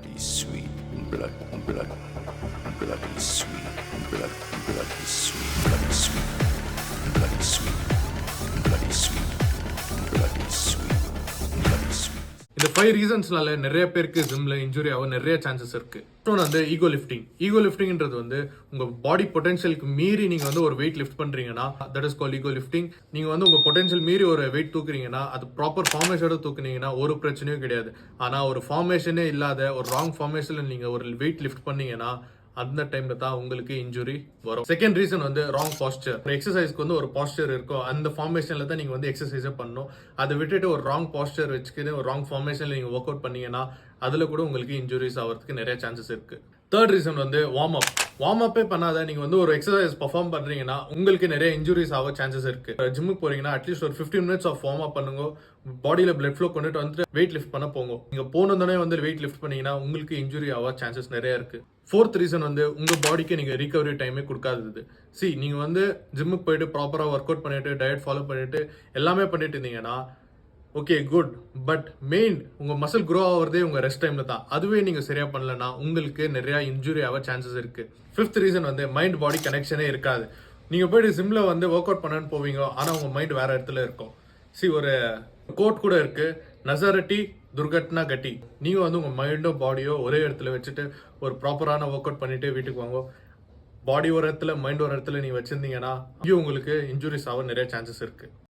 bloody sweet, bloody sweet, bloody sweet, bloody sweet, bloody sweet, bloody sweet, bloody sweet, bloody sweet. இந்த 5 ரீசன்ஸ்னால நிறைய பேருக்கு ஜிம்ல injury ஆக நிறைய சான்சஸ் இருக்கு. இன்னொன்று வந்து ஈகோ லிஃப்டிங்ன்றது வந்து உங்க பாடி பொட்டன்ஷியலுக்கு மீறி நீங்க வந்து ஒரு வெயிட் லிஃப்ட் பண்றீங்கன்னா that is call ego lifting. நீங்க வந்து உங்க பொட்டன்ஷியல் மீறி ஒரு வெயிட் தூக்குறீங்கன்னா அது ப்ராப்பர் ஃபார்மேஷனோட தூக்குனீங்கன்னா ஒரு பிரச்சனையும் கிடையாது. ஆனா ஒரு ஃபார்மேஷனே இல்லாத ஒரு ராங் ஃபார்மேஷன்ல நீங்க ஒரு வெயிட் லிஃப்ட் பண்ணீங்கன்னா அந்த டைம்ல தான் உங்களுக்கு இன்ஜுரி வரும். செகண்ட் ரீசன் வந்து ராங் பாஸ்டர். ஒரு எக்ஸசைஸ்க்கு வந்து ஒரு பாஸ்டர் இருக்கும், அந்த ஃபார்மேஷன்ல தான் நீங்க வந்து எக்ஸசைஸே பண்ணணும். அதை விட்டுட்டு ஒரு ராங் பாஸ்டர் வச்சுக்கிட்டு ஒரு ராங் ஃபார்மேஷன்ல நீங்க ஒர்க் அவுட் பண்ணீங்கன்னா அதுல கூட உங்களுக்கு இன்ஜுரிஸ் ஆகிறதுக்கு நிறைய சான்சஸ் இருக்கு. தேர்ட் ரீசன் வந்து வார்ம் அப்பே பண்ணாத நீங்க வந்து ஒரு எக்ஸசைஸ் பர்ஃபார்ம் பண்றீங்கன்னா உங்களுக்கு நிறைய இன்ஜுரிஸ் ஆக சான்சஸ் இருக்கு. ஜிம்முக்கு போறீங்கன்னா அட்லீஸ்ட் ஒரு 15 minutes ஆஃப் வார்ம் அப் பண்ணுங்க. பாடியில பிளட் ஃப்ளோ கொண்டுட்டு வந்து வெயிட் லிஃப்ட் பண்ண போங்க. நீங்க போனதுனே வந்து வெயிட் லிஃப்ட் பண்ணீங்கன்னா உங்களுக்கு இன்ஜுரி ஆக சான்சஸ் நிறைய இருக்கு. ஃபோர்த் ரீசன் வந்து உங்க பாடிக்கு நீங்க ரிகவரி டைமே கொடுக்காதது. நீங்க வந்து ஜிம்முக்கு போயிட்டு ப்ராப்பரா ஒர்க் அவுட் பண்ணிட்டு டயட் ஃபாலோ பண்ணிட்டு எல்லாமே பண்ணிட்டு இருந்தீங்கன்னா ஓகே குட், பட் மெயின் உங்க மசில் க்ரோ ஆகிறதே உங்க ரெஸ்ட் டைம்ல தான். அதுவே நீங்க சரியா பண்ணலன்னா உங்களுக்கு நிறைய இன்ஜுரி ஆக சான்சஸ் இருக்கு. ஃபிஃப்த் ரீசன் வந்து மைண்ட் பாடி கனெக்ஷனே இருக்காது. நீங்க போயிட்டு ஜிம்ல வந்து ஒர்க் அவுட் பண்ணன்னு போவீங்க, ஆனா உங்க மைண்ட் வேற இடத்துல இருக்கும். ஒரு கோட் கூட இருக்கு, நசரட்டி துர்கட்னா கட்டி. நீங்க வந்து உங்க மைண்டோ பாடியோ ஒரே இடத்துல வச்சுட்டு ஒரு ப்ராப்பரான ஒர்க் அவுட் பண்ணிட்டு வீட்டுக்கு வாங்க. பாடி ஒரு இடத்துல மைண்ட் ஒரு இடத்துல நீங்க வச்சிருந்தீங்கன்னா உங்களுக்கு இன்ஜுரிஸ் ஆக நிறைய சான்சஸ் இருக்கு.